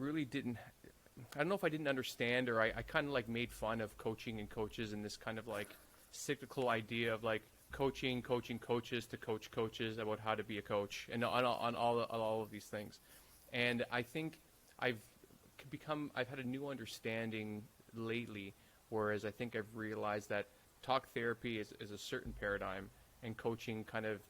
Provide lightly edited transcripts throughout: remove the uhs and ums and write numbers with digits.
really didn't, I don't know if I didn't understand, or I kind of like made fun of coaching and coaches, and this kind of like cyclical idea of like coaching coaches to coach coaches about how to be a coach, and on all of these things. And I think I've I've had a new understanding lately, whereas I think I've realized that talk therapy is a certain paradigm, and coaching kind of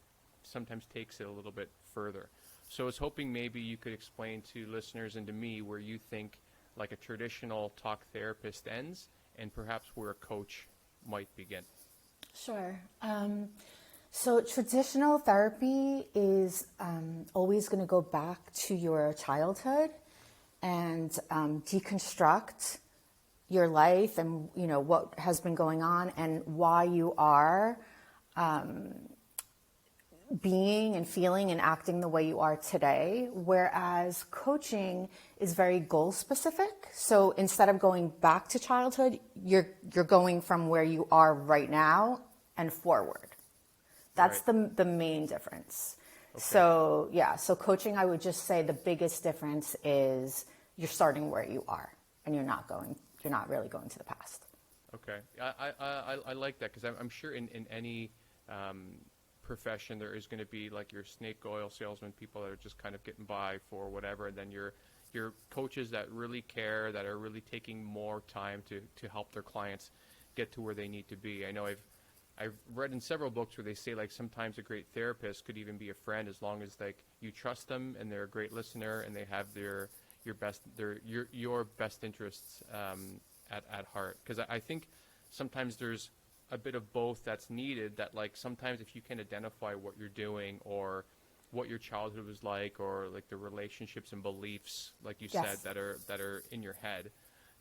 sometimes takes it a little bit further. So I was hoping maybe you could explain to listeners and to me where you think like a traditional talk therapist ends, and perhaps where a coach might begin. Sure. So traditional therapy is always going to go back to your childhood and deconstruct your life and, you know, what has been going on and why you are being and feeling and acting the way you are today. Whereas coaching is very goal specific. So instead of going back to childhood, you're going from where you are right now and forward. That's right. the main difference. Okay. So yeah, so coaching, I would just say the biggest difference is you're starting where you are and you're not really going to the past. Okay. I like that, because I'm sure in any profession there is going to be like your snake oil salesman, people that are just kind of getting by for whatever, and then your coaches that really care, that are really taking more time to help their clients get to where they need to be. I know I've read in several books where they say like sometimes a great therapist could even be a friend, as long as like you trust them and they're a great listener and they have your best interests at heart. Because I think sometimes there's a bit of both that's needed, that like sometimes if you can identify what you're doing or what your childhood was like, or like the relationships and beliefs, like you Yes. said, that are in your head,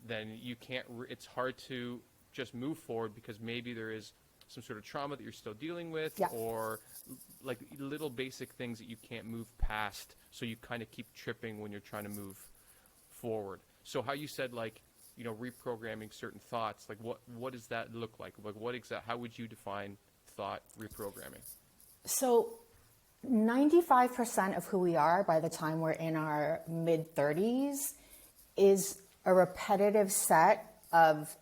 then you can't it's hard to just move forward, because maybe there is some sort of trauma that you're still dealing with, Yeah. or like little basic things that you can't move past, so you kind of keep tripping when you're trying to move forward. So how you said, like, you know, reprogramming certain thoughts, like what does that look like? Like how would you define thought reprogramming? So 95% of who we are by the time we're in our mid-30s is a repetitive set of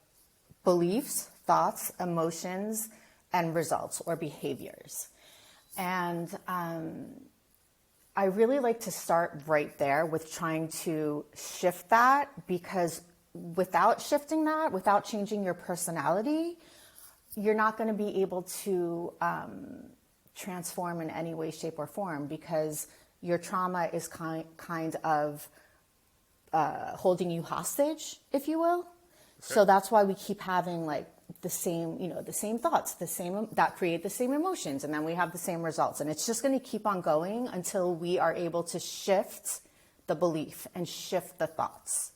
beliefs, thoughts, emotions, and results or behaviors. And I really like to start right there with trying to shift that, because without shifting that, without changing your personality, you're not going to be able to transform in any way, shape, or form, because your trauma is kind of holding you hostage, if you will. Okay. So that's why we keep having like the same thoughts, that create the same emotions, and then we have the same results. And it's just going to keep on going until we are able to shift the belief and shift the thoughts.